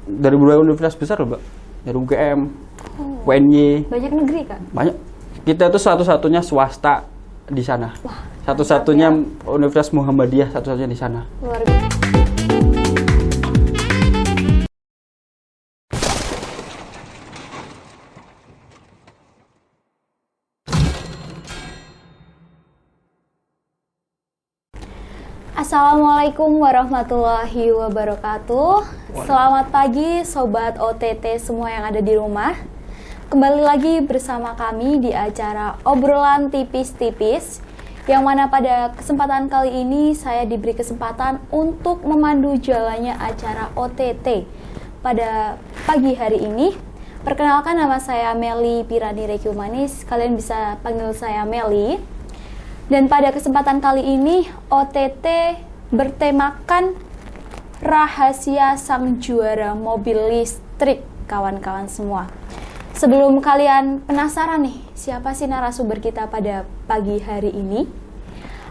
dari beberapa universitas besar loh, Mbak. Dari UGM, UNY. Banyak negeri, Kak? Banyak. Kita itu satu-satunya swasta di sana. Wah, satu-satunya Universitas Muhammadiyah, satu-satunya di sana. Luar biasa. Assalamualaikum warahmatullahi wabarakatuh. Selamat pagi Sobat OTT semua yang ada di rumah. Kembali lagi bersama kami di acara Obrolan Tipis-Tipis, yang mana pada kesempatan kali ini saya diberi kesempatan untuk memandu jalannya acara OTT pada pagi hari ini. Perkenalkan, nama saya Meli Pirani Rekyumanis, kalian bisa panggil saya Meli. Dan pada kesempatan kali ini OTT bertemakan rahasia sang juara mobil listrik, kawan-kawan semua. Sebelum kalian penasaran nih, siapa sih narasumber kita pada pagi hari ini?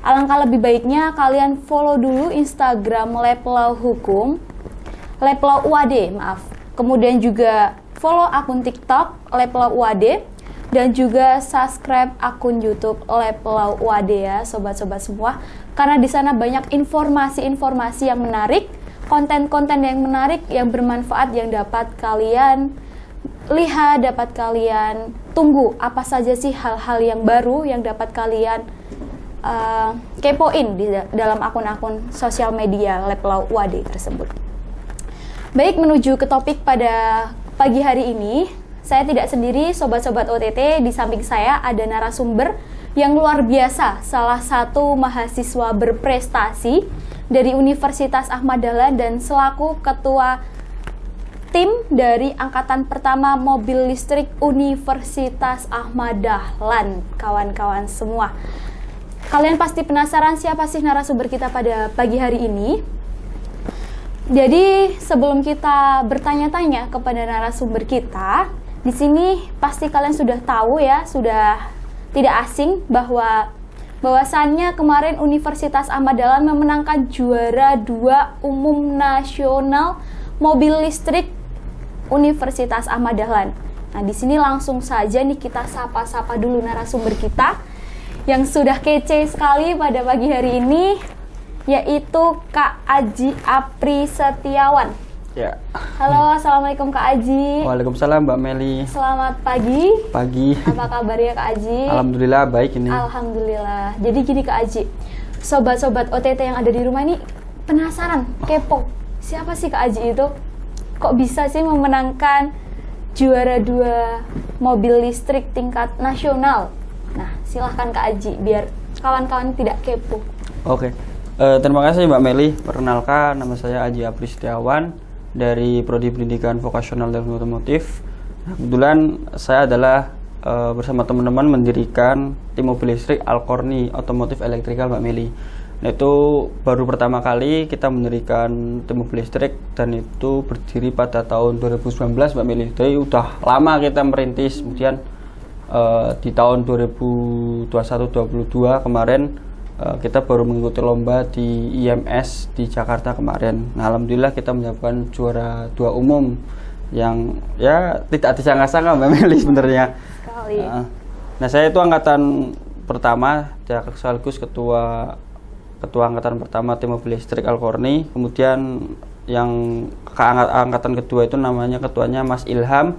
Alangkah lebih baiknya kalian follow dulu Instagram Leplau Hukum, Leplau UAD, maaf. Kemudian juga follow akun TikTok Leplau UAD. Dan juga subscribe akun YouTube Leplau UAD ya, sobat-sobat semua. Karena di sana banyak informasi-informasi yang menarik, konten-konten yang menarik, yang bermanfaat, yang dapat kalian lihat, dapat kalian tunggu. Apa saja sih hal-hal yang baru yang dapat kalian kepoin di dalam akun-akun sosial media Leplau UAD tersebut. Baik, menuju ke topik pada pagi hari ini. Saya tidak sendiri, sobat-sobat OTT. Di samping saya ada narasumber yang luar biasa, salah satu mahasiswa berprestasi dari Universitas Ahmad Dahlan dan selaku ketua tim dari angkatan pertama mobil listrik Universitas Ahmad Dahlan, kawan-kawan semua. Kalian pasti penasaran siapa sih narasumber kita pada pagi hari ini? Jadi sebelum kita bertanya-tanya kepada narasumber kita, di sini pasti kalian sudah tahu ya, sudah tidak asing bahwasannya kemarin Universitas Ahmad Dahlan memenangkan juara 2 umum nasional mobil listrik Universitas Ahmad Dahlan. Nah, di sini langsung saja nih kita sapa-sapa dulu narasumber kita yang sudah kece sekali pada pagi hari ini, yaitu Kak Aji Apri Setiawan. Ya. Halo, assalamualaikum Kak Aji. Waalaikumsalam Mbak Meli. Selamat pagi. Pagi. Apa kabarnya Kak Aji? Alhamdulillah baik ini. Alhamdulillah. Jadi gini Kak Aji, sobat-sobat OTT yang ada di rumah ini penasaran, kepo. Siapa sih Kak Aji itu? Kok bisa sih memenangkan juara 2 mobil listrik tingkat nasional? Nah, silahkan Kak Aji biar kawan-kawan tidak kepo. Oke. Terima kasih Mbak Meli. Perkenalkan, nama saya Aji Apri Setiawan dari Prodi Pendidikan Vokasional dan Otomotif. Kebetulan saya adalah bersama teman-teman mendirikan tim mobil listrik Alkorni Otomotif Elektrikal Mbak Meli. Nah, itu baru pertama kali kita mendirikan tim mobil listrik dan itu berdiri pada tahun 2019 Mbak Meli. Jadi udah lama kita merintis. Kemudian di tahun 2021-2022 kemarin kita baru mengikuti lomba di IMS di Jakarta kemarin. Nah, alhamdulillah kita mendapatkan juara 2 umum yang ya tidak disangka-sangka Mbak Meli sebenarnya. Sekali. Nah, saya itu angkatan pertama, ya, sekaligus ketua angkatan pertama tim mobil listrik Alkorni. Kemudian yang angkatan kedua itu namanya ketuanya Mas Ilham.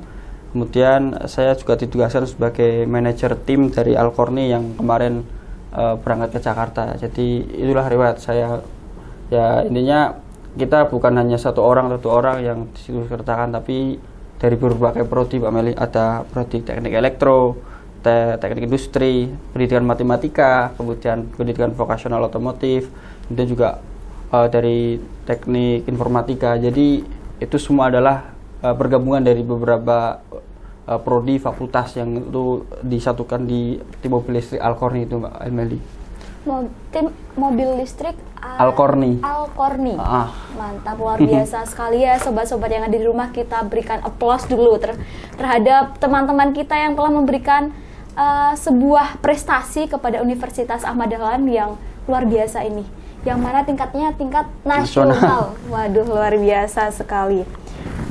Kemudian saya juga ditugaskan sebagai manajer tim dari Alkorni yang kemarin berangkat ke Jakarta. Jadi itulah riwayat saya. Ya, intinya kita bukan hanya satu orang yang disitu disertakan, tapi dari berbagai prodi Pak Meli. Ada prodi teknik elektro, teknik industri, pendidikan matematika, kemudian pendidikan vokasional otomotif, kemudian juga dari teknik informatika. Jadi itu semua adalah pergabungan dari beberapa prodi fakultas yang itu disatukan di tim mobil listrik Alkorni itu Mbak Meli. Tim mobil listrik Alkorni. Mantap, luar biasa sekali ya sobat-sobat yang ada di rumah. Kita berikan applause dulu terhadap teman-teman kita yang telah memberikan sebuah prestasi kepada Universitas Ahmad Dahlan yang luar biasa ini. Yang mana tingkatnya tingkat nasional. Waduh, luar biasa sekali.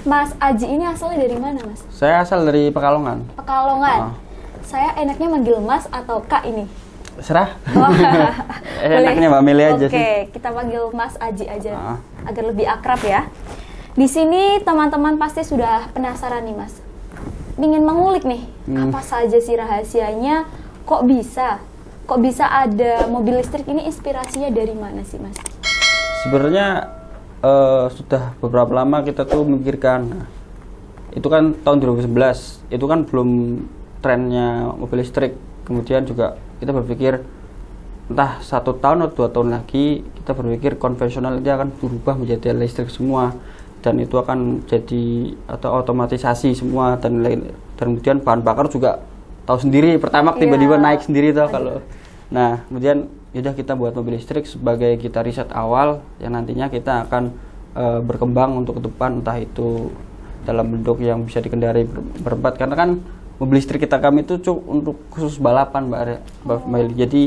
Mas Aji ini asalnya dari mana, Mas? Saya asal dari Pekalongan. Pekalongan. Saya enaknya manggil Mas atau Kak ini? Serah. Oh, Enaknya Mbak Meli aja sih. Oke, kita panggil Mas Aji aja agar lebih akrab ya. Di sini teman-teman pasti sudah penasaran nih, Mas. Ingin mengulik nih, apa saja sih rahasianya? Kok bisa ada mobil listrik ini, inspirasinya dari mana sih, Mas? Sebenarnya sudah beberapa lama kita tuh memikirkan. Itu kan tahun 2011, itu kan belum trennya mobil listrik. Kemudian juga kita berpikir entah 1 tahun atau 2 tahun lagi kita berpikir konvensional itu akan berubah menjadi listrik semua, dan itu akan jadi atau otomatisasi semua dan kemudian bahan bakar juga tahu sendiri, Pertamax tiba-tiba naik sendiri tuh kalau. Nah, kemudian yaudah kita buat mobil listrik sebagai kita riset awal yang nantinya kita akan berkembang untuk ke depan, entah itu dalam bentuk yang bisa dikendarai berempat, karena kan mobil listrik kami itu untuk khusus balapan, Mbak Meli. Jadi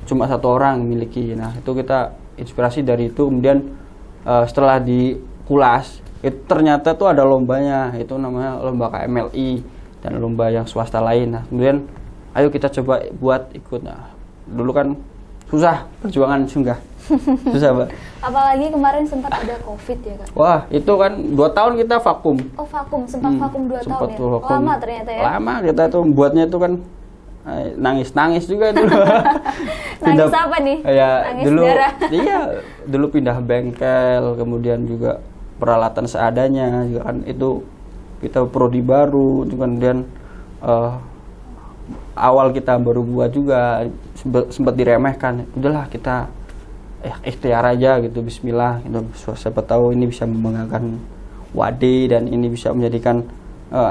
cuma 1 orang miliki. Nah, itu kita inspirasi dari itu. Kemudian setelah dikulas, itu ternyata tuh ada lombanya, itu namanya lomba KMLI dan lomba yang swasta lain. Nah, kemudian ayo kita coba buat ikut. Nah, dulu kan susah, perjuangan susah Mbak. Apalagi kemarin sempat ada COVID ya, Kak? Wah, itu kan 2 tahun kita vakum. Oh, vakum, sempat vakum 2 tahun ya? Vakum. Lama ternyata ya? Lama, kita tuh buatnya itu kan nangis juga dulu. Nangis apa nih? Ya, nangis dulu, darah? Iya, dulu pindah bengkel, kemudian juga peralatan seadanya, juga kan itu kita prodi baru, kemudian awal kita baru buat juga sempat diremehkan. Udahlah kita ikhtiar aja gitu, bismillah gitu. Siapa tahu ini bisa membanggakan Wadi dan ini bisa menjadikan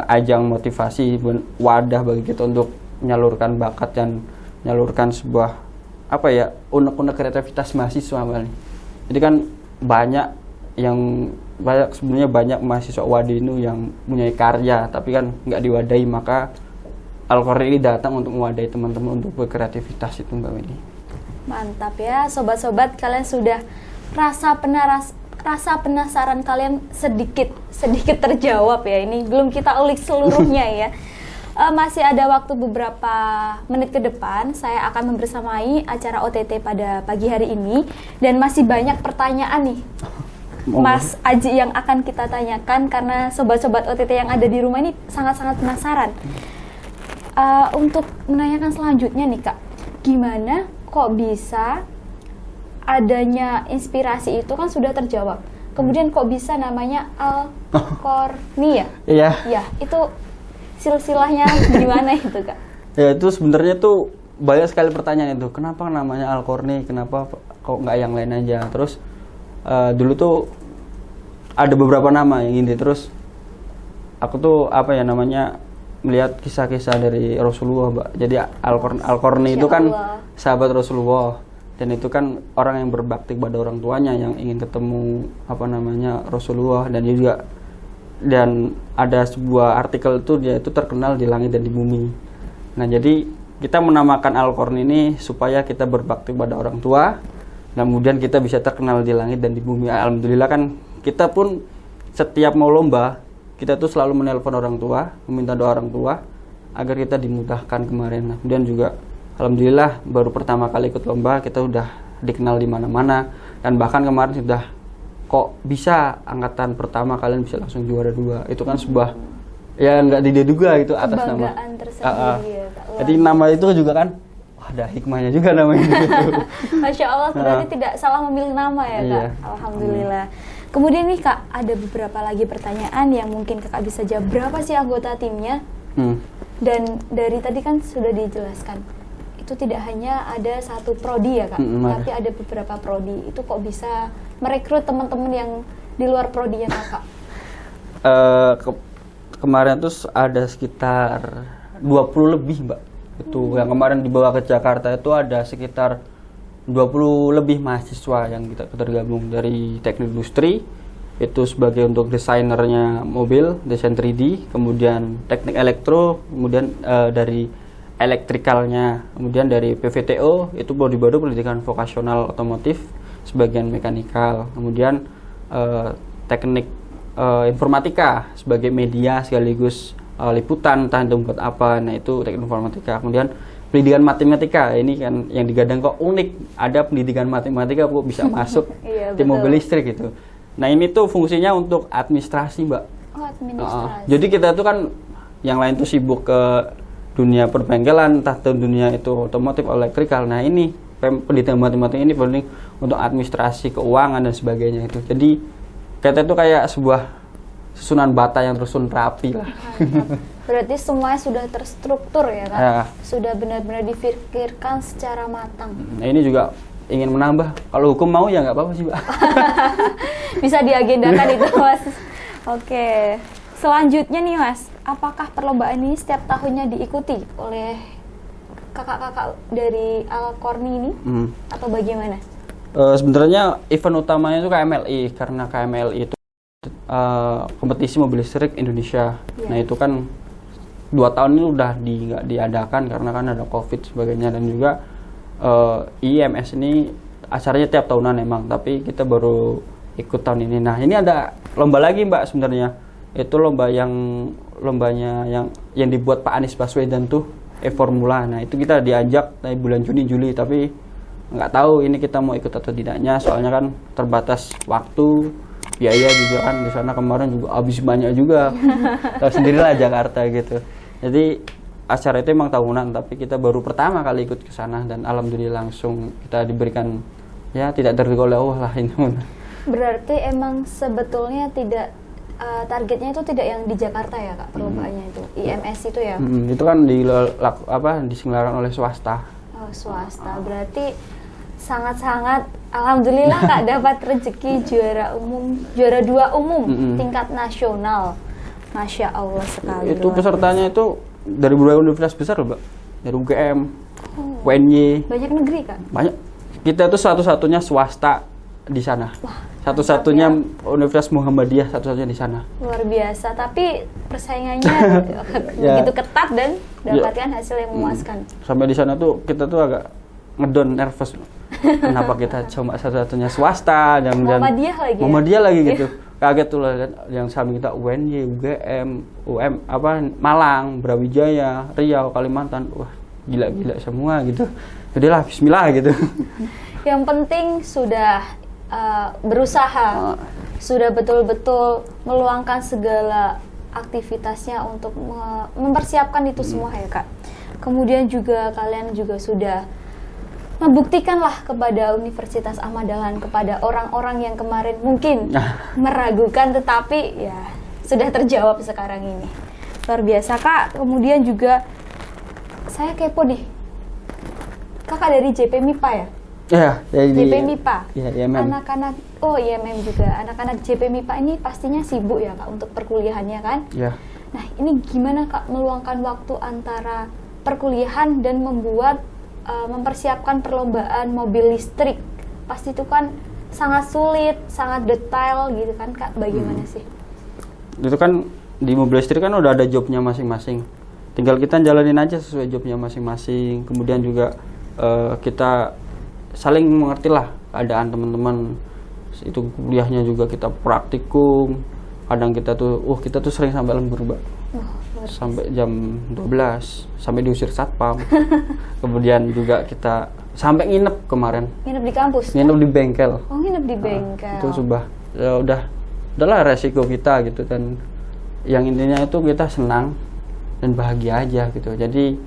ajang motivasi, wadah bagi kita untuk menyalurkan bakat dan menyalurkan sebuah unek-unek kreativitas mahasiswa Bali. Jadi kan sebenarnya banyak mahasiswa Wadi ini yang punya karya tapi kan nggak diwadahi, maka Al-Qorni ini datang untuk mewadahi teman-teman untuk berkreativitas itu, Mbak Meli. Mantap ya, sobat-sobat, kalian sudah rasa penasaran kalian sedikit terjawab ya. Ini belum kita ulik seluruhnya ya. Masih ada waktu beberapa menit ke depan, saya akan membersamai acara OTT pada pagi hari ini dan masih banyak pertanyaan nih, Mas Aji, yang akan kita tanyakan karena sobat-sobat OTT yang ada di rumah ini sangat-sangat penasaran. Untuk menanyakan selanjutnya nih, Kak, gimana kok bisa adanya inspirasi itu kan sudah terjawab. Kemudian kok bisa namanya Al-Qorni ya? Iya. Ya, itu silsilahnya gimana itu, Kak? Ya, itu sebenarnya tuh banyak sekali pertanyaan itu. Kenapa namanya Al-Qorni? Kenapa kok nggak yang lain aja? Terus dulu tuh ada beberapa nama yang ini. Terus aku tuh melihat kisah-kisah dari Rasulullah, Mbak. Jadi Al-Qorni itu kan sahabat Rasulullah, dan itu kan orang yang berbakti pada orang tuanya yang ingin ketemu Rasulullah, dan ada sebuah artikel itu dia itu terkenal di langit dan di bumi. Nah, jadi kita menamakan Al-Qorni ini supaya kita berbakti pada orang tua, dan kemudian kita bisa terkenal di langit dan di bumi. Alhamdulillah kan kita pun setiap mau lomba kita tuh selalu menelpon orang tua, meminta doa orang tua agar kita dimudahkan kemarin. Nah, kemudian juga alhamdulillah baru pertama kali ikut lomba kita udah dikenal di mana-mana, dan bahkan kemarin sudah kok bisa angkatan pertama kalian bisa langsung juara 2. Itu kan sebuah ya nggak diduga itu atas nama. Kebanggaan tersendiri ya, Kak. Jadi nama itu juga kan ada hikmahnya juga namanya gitu. Masya Allah, berarti tidak salah memilih nama ya, Kak. Iya. Alhamdulillah. Kemudian nih, Kak, ada beberapa lagi pertanyaan yang mungkin Kakak bisa jawab. Berapa sih anggota timnya? Dan dari tadi kan sudah dijelaskan, itu tidak hanya ada satu prodi ya, Kak, tapi ada beberapa prodi. Itu kok bisa merekrut teman-teman yang di luar prodinya Kakak? Kemarin tuh ada sekitar 20 lebih, Mbak. Itu yang kemarin dibawa ke Jakarta itu ada sekitar 20 lebih mahasiswa yang kita tergabung dari teknik industri, itu sebagai untuk desainernya mobil, desain 3D, kemudian teknik elektro, kemudian dari elektrikalnya, kemudian dari PVTO, itu prodi baru pendidikan vokasional otomotif, sebagian mekanikal, kemudian teknik informatika sebagai media sekaligus liputan, entah itu buat apa. Nah itu teknik informatika. Kemudian pendidikan matematika, ini kan yang digadang kok unik, ada pendidikan matematika kok bisa masuk Iya, tim betul. mobil listrik gitu. Nah ini tuh fungsinya untuk administrasi, Mbak. Oh, administrasi. Jadi kita tuh kan yang lain tuh sibuk ke dunia perbengkelan, entah itu dunia itu otomotif, elektrikal. Nah ini pendidikan matematika ini penting untuk administrasi, keuangan dan sebagainya itu. Jadi kita tuh kayak sebuah susunan bata yang tersusun rapi lah. Mantap. Berarti semuanya sudah terstruktur ya Kak? Ya. Sudah benar-benar dipikirkan secara matang. Nah ini juga ingin menambah, kalau hukum mau ya nggak apa-apa sih, Mbak. Bisa diagendakan itu Mas. Oke. Selanjutnya nih Mas, apakah perlombaan ini setiap tahunnya diikuti oleh kakak-kakak dari Alkorni ini? Atau bagaimana? Sebenarnya event utamanya itu KMLI, karena KMLI itu kompetisi mobil listrik Indonesia. Iya. Nah itu kan 2 tahun ini udah nggak diadakan karena kan ada COVID sebagainya, dan juga IMS ini acaranya tiap tahunan emang, tapi kita baru ikut tahun ini. Nah ini ada lomba lagi Mbak sebenarnya, itu lombanya yang dibuat Pak Anies Baswedan tuh Formula. Nah itu kita diajak dari bulan Juni-Juli, tapi nggak tahu ini kita mau ikut atau tidaknya, soalnya kan terbatas waktu, biaya juga kan di sana kemarin juga habis banyak juga. Tahu sendirilah Jakarta gitu. Jadi acara itu emang tahunan, tapi kita baru pertama kali ikut ke sana, dan alhamdulillah langsung kita diberikan, ya tidak terduga oleh Allah lah ini. Berarti emang sebetulnya tidak targetnya itu tidak yang di Jakarta ya Kak, perlombaannya itu IMS itu ya? Itu kan diselenggarakan oleh swasta. Oh, swasta. Berarti sangat-sangat alhamdulillah Kak dapat rezeki juara 2 umum tingkat nasional. Masya Allah sekali. Itu luar pesertanya biasa. itu dari berbagai universitas besar loh, Mbak. Dari UGM, UNY, Banyak negeri Kak? banyak. Kita itu satu-satunya swasta di sana. Wah, Satu-satunya mantap Universitas Muhammadiyah, satu-satunya di sana. luar biasa. Tapi persaingannya Ya. begitu ketat dan dapatkan hasil yang memuaskan. Sampai di sana tuh kita tuh agak ngedon, nervous. Kenapa kita cuma satu-satunya swasta, dan Muhammadiyah lagi ya? Muhammadiyah lagi gitu. Kaget tuh lihat yang samping kita UNY, UGM, Malang, Brawijaya, Riau, Kalimantan. Wah, gila-gila semua gitu. Jadilah bismillah gitu. Yang penting sudah berusaha, sudah betul-betul meluangkan segala aktivitasnya untuk mempersiapkan itu semua ya Kak. Kemudian juga kalian juga sudah membuktikanlah kepada Universitas Ahmad Dahlan, kepada orang-orang yang kemarin mungkin meragukan, tetapi ya sudah terjawab sekarang ini. Luar biasa Kak. Kemudian juga saya kepo nih, Kakak dari JP MIPA ya? Ya, dari JP MIPA. Ya, IMM. Anak-anak, oh IMM juga. Anak-anak JP MIPA ini pastinya sibuk ya Kak untuk perkuliahannya kan? Ya. Nah ini gimana Kak meluangkan waktu antara perkuliahan dan mempersiapkan perlombaan mobil listrik? Pasti itu kan sangat sulit, sangat detail gitu kan Kak, bagaimana sih? Itu kan di mobil listrik kan udah ada jobnya masing-masing. Tinggal kita jalanin aja sesuai jobnya masing-masing. Kemudian juga kita saling mengerti lah keadaan teman-teman. Itu kuliahnya juga kita praktikum. Kadang kita tuh sering sampai lembur, Mbak. Sampai jam 12, sampai diusir satpam. Kemudian juga kita sampai nginep kemarin. Nginep di kampus? Nginep di bengkel. Oh, nginep di bengkel. Itu udahlah resiko kita gitu, dan yang intinya itu kita senang dan bahagia aja gitu. Jadi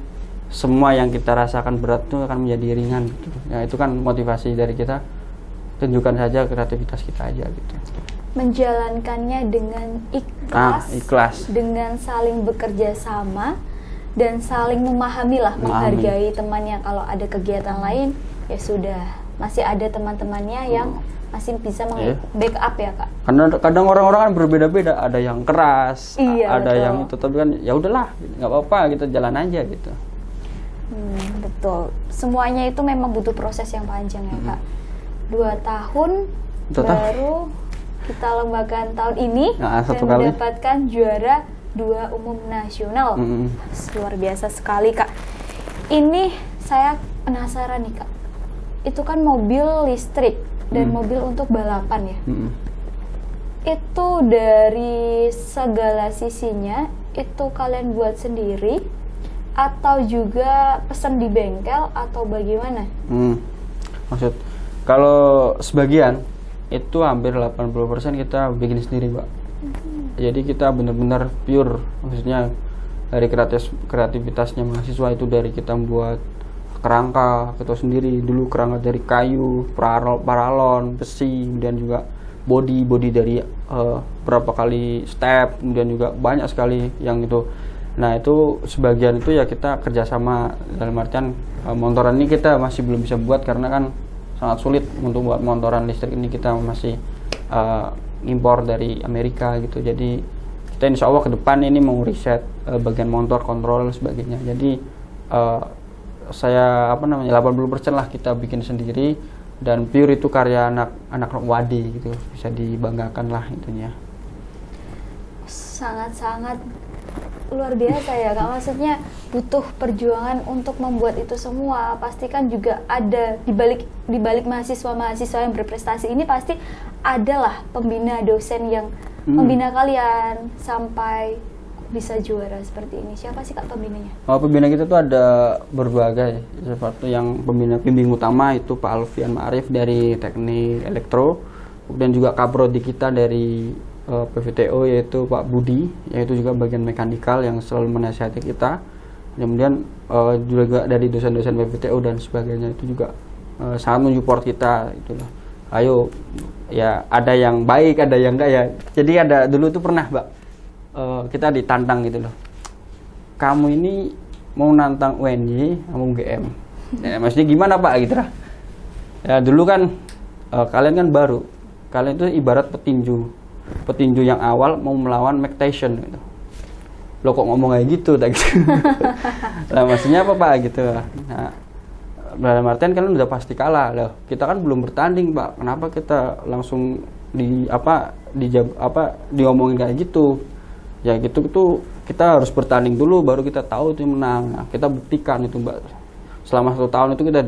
semua yang kita rasakan berat itu akan menjadi ringan gitu. Ya itu kan motivasi dari kita. Tunjukkan saja kreativitas kita aja gitu. Menjalankannya dengan ikhlas, dengan saling bekerja sama dan saling memahami lah, menghargai temannya. Kalau ada kegiatan lain ya sudah, masih ada teman-temannya yang masih bisa backup ya Kak. Karena kadang orang-orang kan berbeda-beda, ada yang keras, Iya, ada betul. yang itu, tapi kan ya udahlah, nggak apa-apa, kita jalan aja gitu. Betul, semuanya itu memang butuh proses yang panjang ya Kak. 2 tahun baru kita lembagaan tahun ini dan mendapatkan juara 2 umum nasional. Luar biasa sekali Kak. Ini saya penasaran nih Kak, itu kan mobil listrik dan mobil untuk balapan ya. itu dari segala sisinya itu kalian buat sendiri atau juga pesan di bengkel atau bagaimana? Maksud kalau sebagian itu hampir 80% kita bikin sendiri, Mbak. Jadi kita benar-benar pure, maksudnya dari kreativitasnya mahasiswa itu dari kita membuat kerangka kita sendiri dulu, kerangka dari kayu, paralon, besi, kemudian juga body dari berapa kali step, kemudian juga banyak sekali yang itu. Nah itu sebagian itu ya kita kerjasama, dalam artian montoran ini kita masih belum bisa buat karena kan sangat sulit untuk buat montoran listrik ini, kita masih impor dari Amerika gitu. Jadi kita insya Allah ke depan ini mau riset bagian motor, kontrol dan sebagainya. Jadi saya 80% lah kita bikin sendiri, dan pure itu karya anak Wadi gitu, bisa dibanggakan lah itunya. Sangat-sangat luar biasa ya Kak, maksudnya butuh perjuangan untuk membuat itu semua. Pastikan juga ada di balik mahasiswa yang berprestasi ini pasti adalah pembina dosen yang membina kalian sampai bisa juara seperti ini. Siapa sih Kak pembinanya? Pembina kita tuh ada berbagai, seperti yang pembimbing utama itu Pak Alfian Ma'arif dari Teknik Elektro, dan juga kaprodi kita dari PVTO yaitu Pak Budi, yaitu juga bagian mekanikal yang selalu menasihati kita. Kemudian juga dari dosen-dosen PVTO dan sebagainya itu juga sangat mensupport kita itu loh. Ayo ya, ada yang baik, ada yang enggak ya. Jadi ada dulu tuh pernah, Mbak, kita ditantang gitu loh. Kamu ini mau nantang UNY sama UGM. Nah, maksudnya gimana Pak gitu lah. Ya dulu kan kalian kan baru. Kalian itu ibarat petinju yang awal mau melawan Mike Tyson gitu. Lo kok ngomong kayak gitu tak gitu. Lah maksudnya apa Pak gitu. Nah, dalam artian kan udah pasti kalah loh. Kita kan belum bertanding, Pak. Kenapa kita langsung diomongin kayak gitu? Ya gitu tuh, kita harus bertanding dulu baru kita tahu itu menang. Nah, kita buktikan itu, Mbak. Selama 1 tahun itu kita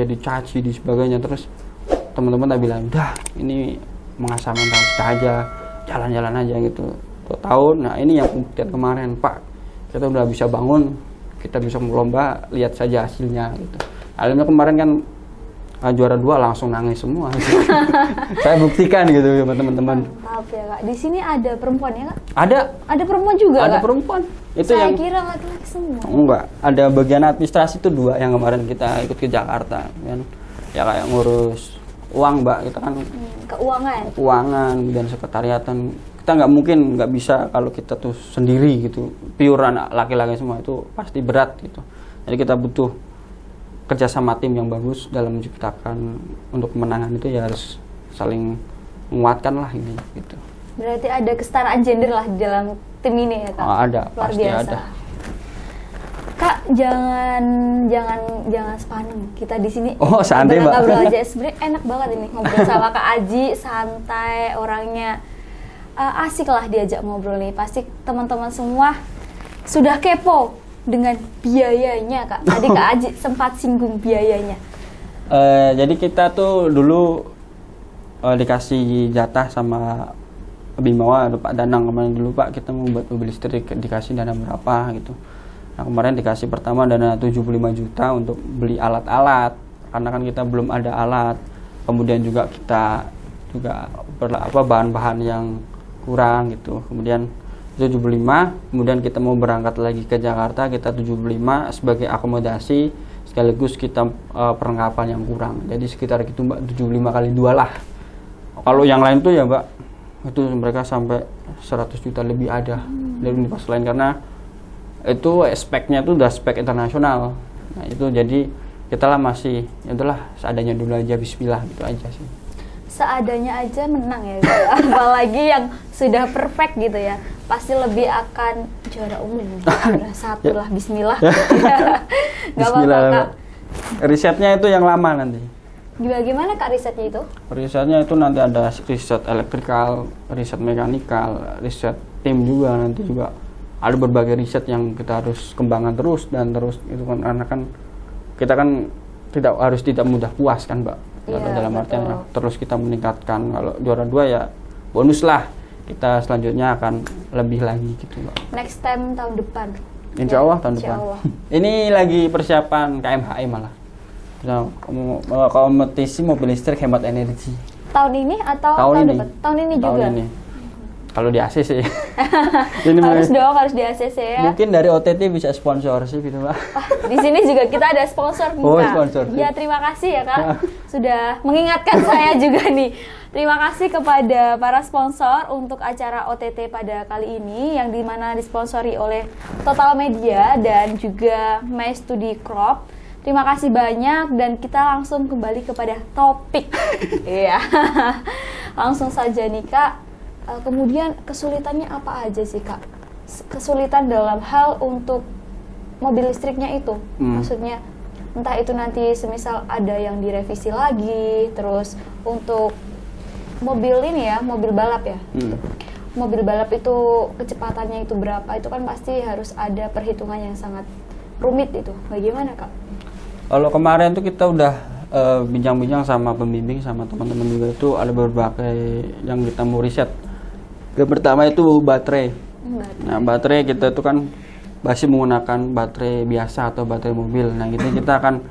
dicaci di sebagainya, terus teman-teman tak bilang, "Udah, ini mengasah mental kita aja, jalan-jalan aja gitu." 2 tahun. Nah, ini yang buktian kemarin, Pak. Kita udah bisa bangun, kita bisa melomba, lihat saja hasilnya gitu. Akhirnya kemarin kan juara 2 langsung nangis semua. Saya buktikan gitu sama teman-teman. Maaf ya Kak, di sini ada perempuan ya Kak? Ada perempuan juga ada Kak? perempuan. Itu saya yang kira laki-laki semua. Enggak, ada bagian administrasi itu 2 yang kemarin kita ikut ke Jakarta kan. Ya kayak ngurus uang, Mbak, kita kan keuangan dan sekretariatan. Kita nggak bisa kalau kita tuh sendiri gitu, pure anak laki-laki semua, itu pasti berat gitu. Jadi kita butuh kerjasama tim yang bagus dalam menciptakan untuk kemenangan itu, ya harus saling menguatkan lah ini gitu. Berarti ada kesetaraan gender lah di dalam tim ini ya Kak? Ada, luar pasti biasa. ada. Kak, jangan sepaneng kita di sini. Oh, santai Mbak. Ngobrol aja, sebenarnya enak banget ini ngobrol sama Kak Aji, santai orangnya, asik lah diajak ngobrol nih. Pasti teman-teman semua sudah kepo dengan biayanya Kak. Tadi Kak Aji sempat singgung biayanya. Jadi kita tuh dulu dikasih jatah sama Bimawa, Pak Danang kemarin dulu, Pak, kita mau buat mobil listrik, dikasih dana berapa gitu. Nah kemarin dikasih pertama dana 75 juta untuk beli alat-alat, karena kan kita belum ada alat. Kemudian juga kita bahan-bahan yang kurang gitu. Kemudian 75, kemudian kita mau berangkat lagi ke Jakarta, kita 75 sebagai akomodasi sekaligus kita perlengkapan yang kurang. Jadi sekitar gitu, Mbak, 75 kali 2 lah. Kalau yang lain tuh ya, Mbak, itu mereka sampai 100 juta lebih ada dari universitas lain, karena itu speknya tuh udah spek internasional. Nah itu jadi kita lah masih ya udahlah seadanya dulu aja, bismillah gitu aja sih. Seadanya aja menang ya Kak. Apalagi yang sudah perfect gitu ya, pasti lebih akan juara umum, juara 1 lah, bismillah. Gak apa-apa Kak. Risetnya itu yang lama nanti. Gimana Kak risetnya itu? Risetnya itu nanti ada riset elektrikal, riset mekanikal, riset tim juga, nanti juga ada berbagai riset yang kita harus kembangkan terus itu kan, karena kan kita kan tidak mudah puas kan, Mbak. Iya, dalam artian ya, terus kita meningkatkan. Kalau juara 2 ya bonus lah. kita selanjutnya akan lebih lagi gitu Mbak. Next time tahun depan. Insya Allah tahun Insya depan. Allah. Ini lagi persiapan KMHI malah. Nah, kompetisi mobil listrik hemat energi. Tahun ini atau tahun depan? Tahun ini juga. Tahun ini. Kalau di ACC. Ini harus dong, harus di ACC ya. Mungkin dari OTT bisa sponsorship gitu Mbak. Di sini juga kita ada sponsor bisa. Oh, sponsor. Ya, terima kasih ya Kak. Sudah mengingatkan saya juga nih. Terima kasih kepada para sponsor untuk acara OTT pada kali ini yang dimana disponsori oleh Total Media dan juga My Studi Crop. Terima kasih banyak dan kita langsung kembali kepada topik. Iya. Langsung saja nih Kak. Kemudian kesulitannya apa aja sih Kak? Kesulitan dalam hal untuk mobil listriknya itu. Maksudnya entah itu nanti semisal ada yang direvisi lagi, terus untuk mobil ini ya, mobil balap ya. Mobil balap itu kecepatannya itu berapa, itu kan pasti harus ada perhitungan yang sangat rumit itu. Bagaimana Kak? Kalau kemarin tuh kita udah bincang-bincang sama pembimbing sama teman-teman juga, itu ada berbagai yang kita mau riset. Yang pertama itu baterai. Nah, baterai kita itu kan masih menggunakan baterai biasa atau baterai mobil. Nah, kita akan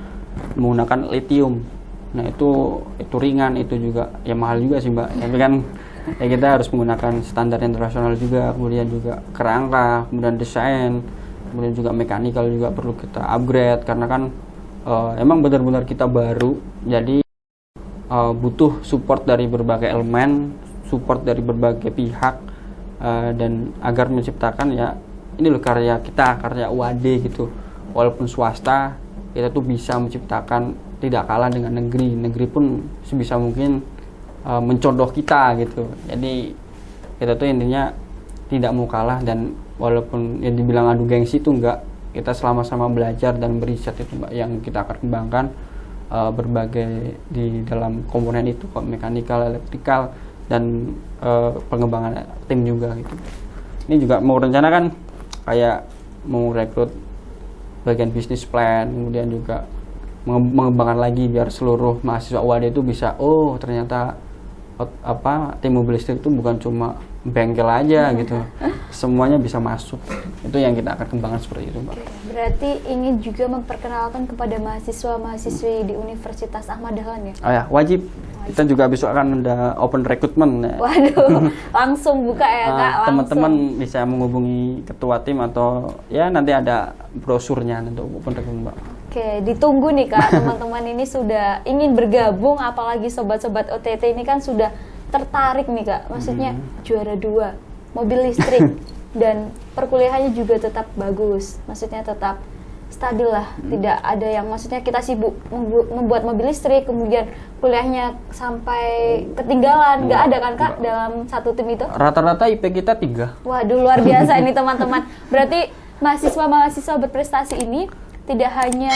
menggunakan lithium. Nah, itu ringan, itu juga ya mahal juga sih Mbak. Tapi kan ya kita harus menggunakan standar internasional juga, kemudian juga kerangka, kemudian desain, kemudian juga mekanikal juga perlu kita upgrade karena kan emang benar-benar kita baru, jadi butuh support dari berbagai elemen, support dari berbagai pihak, dan agar menciptakan ya ini loh karya kita, karya UAD gitu. Walaupun swasta, kita tuh bisa menciptakan tidak kalah dengan negeri pun sebisa mungkin mencontoh kita gitu. Jadi kita tuh intinya tidak mau kalah, dan walaupun yang dibilang adu gengsi itu enggak, kita sama-sama belajar dan beriset itu Mbak, yang kita akan kembangkan berbagai di dalam komponen itu, mekanikal, elektrikal, dan pengembangan tim juga gitu. Ini juga mau rencana kan kayak mau rekrut bagian bisnis plan, kemudian juga mengembangkan lagi biar seluruh mahasiswa UAD itu bisa, oh ternyata tim mobil listrik itu bukan cuma bengkel aja gitu, semuanya bisa masuk. Itu yang kita akan kembangkan seperti itu Mbak. Berarti ingin juga memperkenalkan kepada mahasiswa-mahasiswi di Universitas Ahmad Dahlan ya? Oh ya, wajib. Kita juga besok akan ada open recruitment ya. Waduh, langsung buka ya Kak? Teman-teman bisa menghubungi ketua tim atau ya nanti ada brosurnya untuk open recruitment Mbak. Oke, ditunggu nih Kak, teman-teman ini sudah ingin bergabung, apalagi sobat-sobat OTT ini kan sudah tertarik nih Kak, maksudnya juara 2 mobil listrik dan perkuliahannya juga tetap bagus, maksudnya tetap stabil lah, tidak ada yang maksudnya kita sibuk membuat mobil listrik kemudian kuliahnya sampai ketinggalan, nggak ada kan Kak dalam satu tim itu? Rata-rata IP kita 3. Waduh, luar biasa ini teman-teman. Berarti mahasiswa-mahasiswa berprestasi ini tidak hanya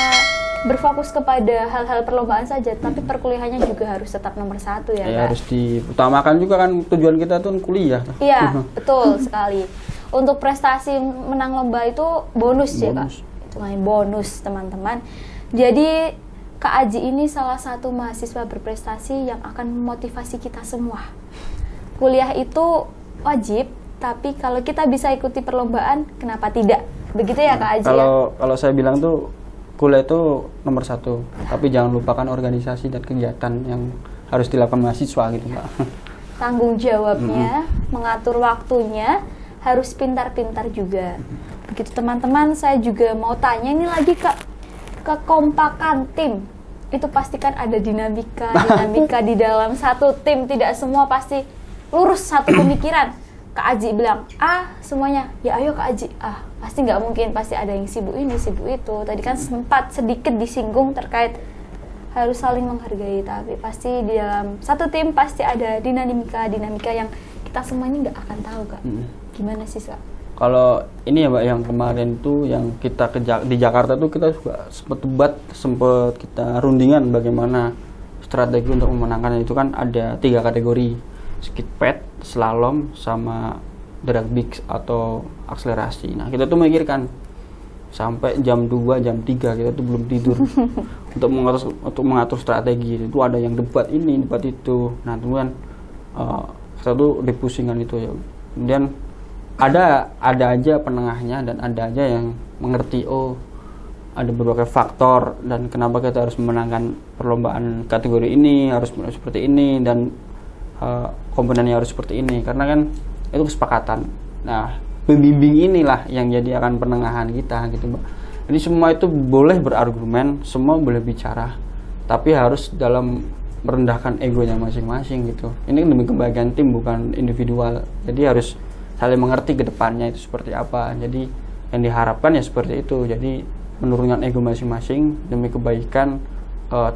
berfokus kepada hal-hal perlombaan saja, tapi perkuliahannya juga harus tetap nomor 1 ya Kak? Harus diutamakan juga kan, tujuan kita tuh kuliah. Iya, betul sekali. Untuk prestasi menang lomba itu bonus ya Kak? Itu main bonus teman-teman. Jadi Kak Aji ini salah satu mahasiswa berprestasi yang akan memotivasi kita semua. Kuliah itu wajib, tapi kalau kita bisa ikuti perlombaan, kenapa tidak? Begitu ya Kak Aji? Kalau saya bilang tuh kuliah itu nomor 1, tapi jangan lupakan organisasi dan kegiatan yang harus dilakukan mahasiswa gitu Mbak. Tanggung jawabnya, mengatur waktunya, harus pintar-pintar juga. Begitu teman-teman, saya juga mau tanya ini lagi kekompakan tim. Itu pastikan ada dinamika di dalam satu tim, tidak semua pasti lurus satu pemikiran. Kak Aji bilang A, semuanya ya ayo Kak Aji A, pasti nggak mungkin, pasti ada yang sibuk ini sibuk itu. Tadi kan sempat sedikit disinggung terkait harus saling menghargai, tapi pasti di dalam satu tim pasti ada dinamika yang kita semuanya nggak akan tahu Kak. Gimana sih Kak? Kalau ini ya Mbak, yang kemarin tuh yang kita di Jakarta tuh kita juga sempat kita rundingan bagaimana strategi untuk memenangkan. Itu kan ada 3 kategori, skid pad, slalom, sama drag bike atau akselerasi. Nah kita tuh memikirkan sampai jam 2, jam 3 kita tuh belum tidur untuk mengatur strategi. Itu ada yang debat ini, debat itu. Nah kemudian kita tuh dipusingan itu ya. Kemudian ada aja penengahnya dan ada aja yang mengerti ada berbagai faktor dan kenapa kita harus memenangkan perlombaan kategori ini, harus seperti ini dan komponennya harus seperti ini, karena kan itu kesepakatan. Nah, pembimbing inilah yang jadi akan penengahan kita gitu, Mbak. Jadi semua itu boleh berargumen, semua boleh bicara, tapi harus dalam merendahkan egonya masing-masing gitu. Ini demi kebaikan tim, bukan individual. Jadi harus saling mengerti ke depannya itu seperti apa. Jadi yang diharapkan ya seperti itu. Jadi menurunkan ego masing-masing demi kebaikan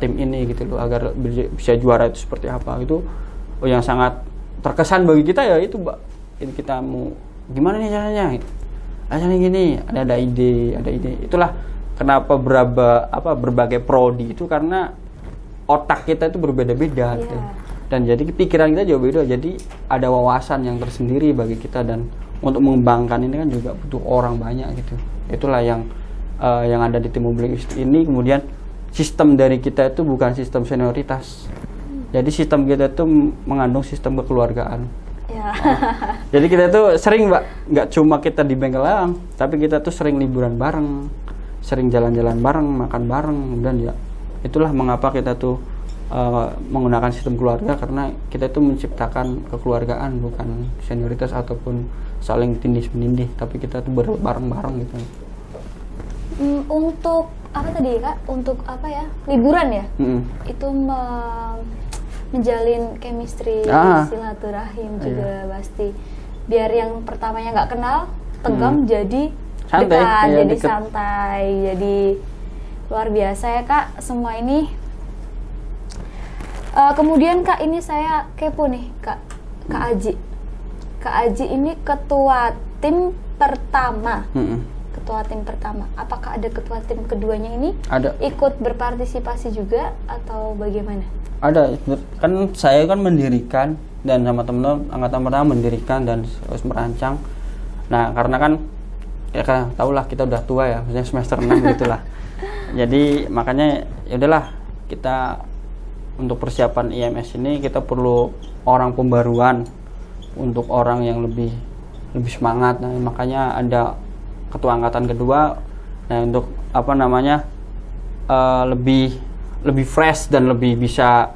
tim ini gitu loh, agar bisa juara itu seperti apa gitu. Yang sangat terkesan bagi kita ya itu, Mbak. Ini kita mau gimana nih caranya? Rasanya gini, ada ide. Itulah kenapa berbagai prodi itu, karena otak kita itu berbeda-beda gitu. Dan jadi pikiran kita juga beda. Jadi ada wawasan yang tersendiri bagi kita, dan untuk mengembangkan ini kan juga butuh orang banyak gitu. Itulah yang ada di tim mobil ini. Kemudian sistem dari kita itu bukan sistem senioritas. Jadi sistem kita itu mengandung sistem kekeluargaan. Jadi kita tuh sering, Mbak, nggak cuma kita di bengkel doang, tapi kita tuh sering liburan bareng, sering jalan-jalan bareng, makan bareng, dan ya itulah mengapa kita tuh menggunakan sistem keluarga, karena kita itu menciptakan kekeluargaan, bukan senioritas ataupun saling tindih-menindih, tapi kita tuh bareng-bareng gitu. Untuk apa tadi, Kak? Untuk apa ya? Liburan ya? Itu menjalin chemistry, silaturahim juga pasti. Biar yang pertamanya nggak kenal, tegang jadi santai, dekat, jadi santai, jadi luar biasa ya, Kak. Semua ini. Kemudian, Kak, ini saya kepo nih, Kak Aji. Kak Aji ini ketua tim pertama. Ketua tim pertama. Apakah ada ketua tim keduanya ini? Ada. Ikut berpartisipasi juga atau bagaimana? Ada, kan saya kan mendirikan dan sama teman-teman angkatan pertama mendirikan dan harus merancang. Nah, karena kan ya kan tahulah kita udah tua ya, maksudnya semester 6 gitulah. Jadi makanya ya udahlah, kita untuk persiapan IMS ini kita perlu orang pembaruan, untuk orang yang lebih semangat. Nah, makanya ada ketua angkatan kedua. Nah, untuk lebih fresh dan lebih bisa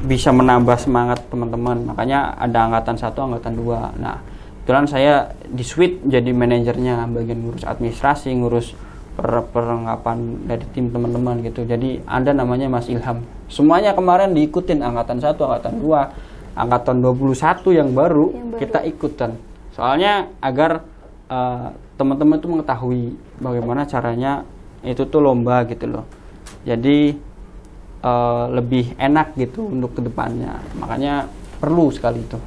bisa menambah semangat teman-teman. Makanya ada angkatan 1, angkatan 2. Nah, kebetulan saya di suite jadi manajernya, bagian ngurus administrasi, ngurus perlengkapan dari tim teman-teman gitu. Jadi ada namanya Mas Ilham. Semuanya kemarin diikutin, angkatan 1, angkatan 2, angkatan 21 yang baru kita ikutan. Soalnya agar teman-teman itu mengetahui bagaimana caranya itu tuh lomba gitu loh. Jadi lebih enak gitu untuk kedepannya. Makanya perlu sekali itu.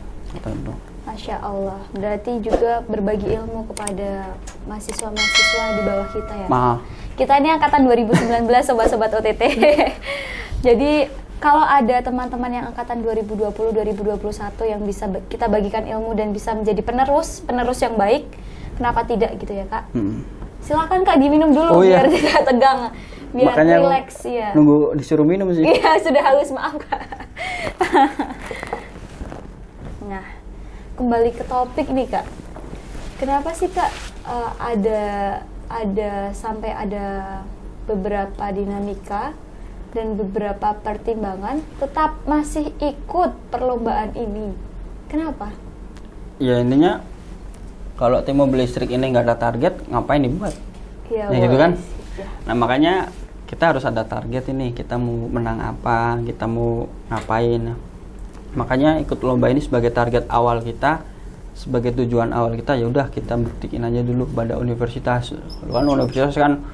Masya Allah. Berarti juga berbagi ilmu kepada mahasiswa-mahasiswa di bawah kita ya. Kita ini angkatan 2019, sobat-sobat OTT. Jadi kalau ada teman-teman yang angkatan 2020-2021 yang bisa kita bagikan ilmu dan bisa menjadi penerus yang baik, kenapa tidak gitu ya, Kak? Silakan, Kak, diminum dulu biar tidak tegang, biar relax ya. Nunggu disuruh minum sih. Iya, sudah haus, maaf, Kak. Nah, kembali ke topik nih, Kak. Kenapa sih, Kak, sampai ada beberapa dinamika dan beberapa pertimbangan tetap masih ikut perlombaan ini? Kenapa? Ya intinya kalau tim mobil listrik ini nggak ada target, ngapain dibuat? Ya, gitu kan? Ya. Nah, makanya kita harus ada target ini. Kita mau menang apa? Kita mau ngapain? Makanya ikut lomba ini sebagai target awal kita, sebagai tujuan awal kita. Ya udah, kita buktikin aja dulu pada universitas. Kan universitas kan,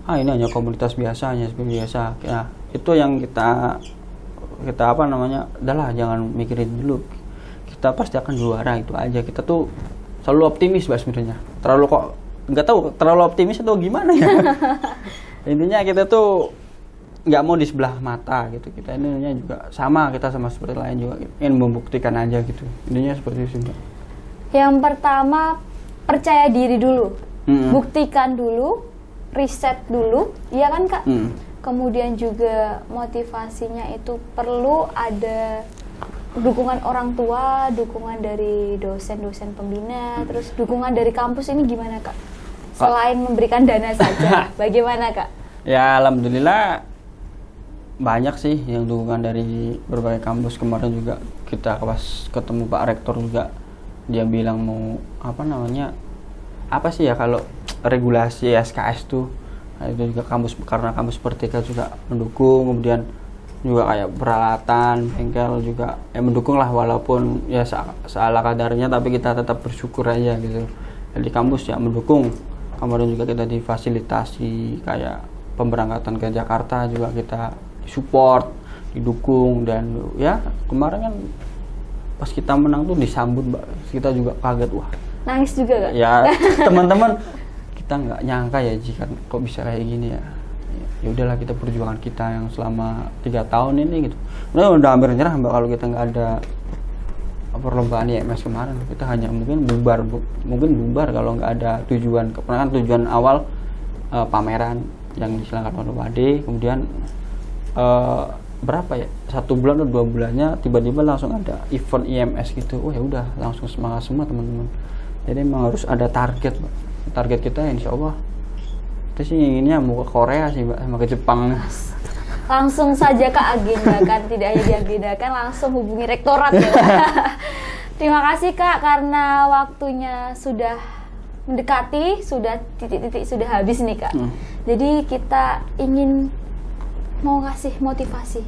ini hanya komunitas biasa, hanya seperti biasa. Ya, itu yang kita udahlah, jangan mikirin dulu. Kita pasti akan juara, itu aja. Kita tuh selalu optimis, Mbak, sebenarnya. Terlalu optimis atau gimana ya. Intinya kita tuh nggak mau di sebelah mata gitu. Kita ini juga sama seperti lain juga, ingin membuktikan aja gitu. Intinya seperti itu, Mbak. Yang pertama, percaya diri dulu. Buktikan dulu, riset dulu, iya kan, Kak? Kemudian juga motivasinya itu perlu ada dukungan orang tua, dukungan dari dosen-dosen pembina, terus dukungan dari kampus ini gimana Kak? Selain memberikan dana saja, bagaimana Kak? Ya alhamdulillah banyak sih yang dukungan dari berbagai kampus. Kemarin juga kita pas ketemu Pak Rektor juga, dia bilang mau apa sih ya kalau regulasi SKS tuh, nah, itu juga kampus, karena kampus Merdeka juga mendukung, kemudian juga kayak peralatan bengkel juga mendukung lah, walaupun ya seala kadarnya, tapi kita tetap bersyukur aja gitu. Jadi kampus ya mendukung. Kemarin juga kita difasilitasi kayak pemberangkatan ke Jakarta juga kita support, didukung, dan ya kemarin kan pas kita menang tuh disambut Mbak, kita juga kaget, wah nangis juga Kak? ya teman-teman kita nggak nyangka ya jika kok bisa kayak gini ya. Ya udahlah, kita perjuangan kita yang selama 3 tahun ini gitu. Udah hampir nyerah Mbak kalau kita nggak ada perlombaan IMS kemarin. Kita hanya mungkin bubar kalau nggak ada tujuan. Karena kan tujuan awal pameran yang diselenggarakan oleh WADE, kemudian berapa ya, 1 bulan atau 2 bulannya tiba-tiba langsung ada event IMS gitu. Oh ya udah, langsung semangat semua teman-teman. Jadi memang harus ada target Mbak. Target kita insya Allah kita sih inginnya mau ke Korea sih Mbak, sama ke Jepang. Langsung saja Kak agendakan, tidak hanya diagendakan, langsung hubungi rektorat ya Kak. Terima kasih Kak karena waktunya sudah mendekati, sudah titik-titik sudah habis nih Kak. Jadi kita ingin mau kasih motivasi,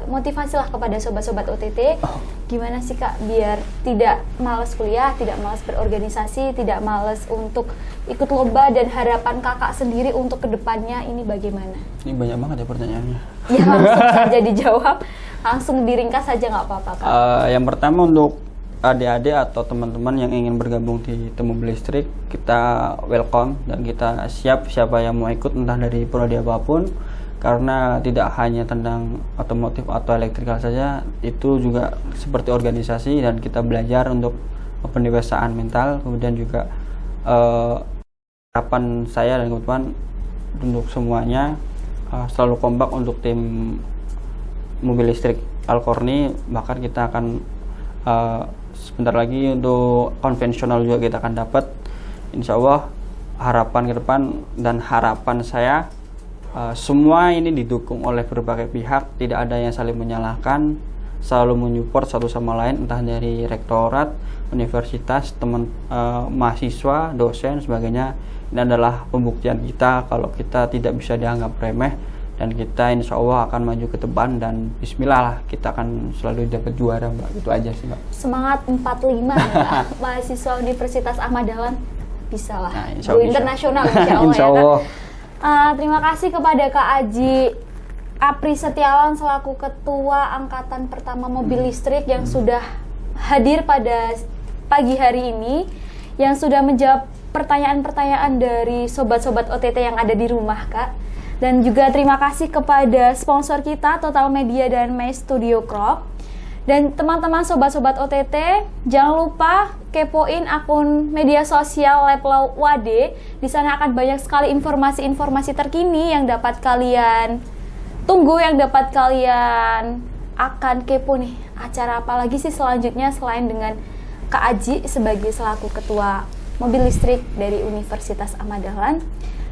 motivasi lah kepada sobat-sobat OTT. Gimana sih Kak biar tidak malas kuliah, tidak malas berorganisasi, tidak malas untuk ikut lomba, dan harapan Kakak sendiri untuk kedepannya ini bagaimana? Ini banyak banget ya pertanyaannya. Ya langsung saja dijawab, langsung diringkas saja nggak apa-apa Kak. Yang pertama untuk adik-adik atau teman-teman yang ingin bergabung di Temu Listrik, kita welcome dan kita siap siapa yang mau ikut, entah dari prodi apapun, karena tidak hanya tentang otomotif atau elektrikal saja, itu juga seperti organisasi dan kita belajar untuk pendewasaan mental. Kemudian juga harapan saya dan teman-teman untuk semuanya selalu kompak untuk tim mobil listrik Alkorni. Bahkan kita akan sebentar lagi untuk konvensional juga kita akan dapat, insya Allah. Harapan ke depan dan harapan saya semua ini didukung oleh berbagai pihak, tidak ada yang saling menyalahkan, selalu menyupport satu sama lain, entah dari rektorat, universitas, teman mahasiswa, dosen, sebagainya. Ini adalah pembuktian kita kalau kita tidak bisa dianggap remeh, dan kita insya Allah akan maju ke depan, dan bismillah lah kita akan selalu dapat juara Mbak. Itu aja sih Mbak. Semangat 45 ya mahasiswa Universitas Ahmad Dahlan, bisa lah. Nah, Go internasional insya Allah, insya Allah. Ya Kak. Terima kasih kepada Kak Aji Apri Setiawan selaku Ketua Angkatan Pertama Mobil Listrik yang sudah hadir pada pagi hari ini, yang sudah menjawab pertanyaan-pertanyaan dari sobat-sobat OTT yang ada di rumah Kak. Dan juga terima kasih kepada sponsor kita, Total Media dan My Studio Crop. Dan teman-teman sobat-sobat OTT, jangan lupa kepoin akun media sosial Leplau WADE. Di sana akan banyak sekali informasi-informasi terkini yang dapat kalian tunggu, yang dapat kalian akan kepo nih. Acara apa lagi sih selanjutnya selain dengan Kak Aji sebagai selaku Ketua Mobil Listrik dari Universitas Ahmad Dahlan.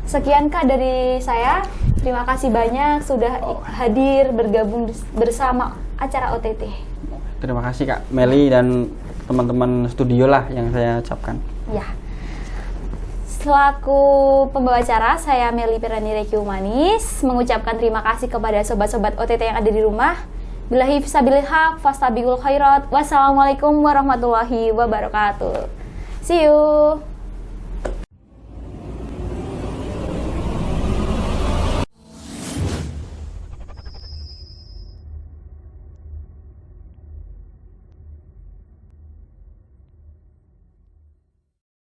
Sekian Kak dari saya. Terima kasih banyak sudah hadir bergabung bersama acara OTT. Terima kasih Kak Meli dan teman-teman studio lah yang saya ucapkan. Ya. Selaku pembawa acara, saya Meli Pirani Reki Umanis mengucapkan terima kasih kepada sobat-sobat OTT yang ada di rumah. Billahi fisabilil haq, fastabiqul khairat. Wassalamualaikum warahmatullahi wabarakatuh. See you.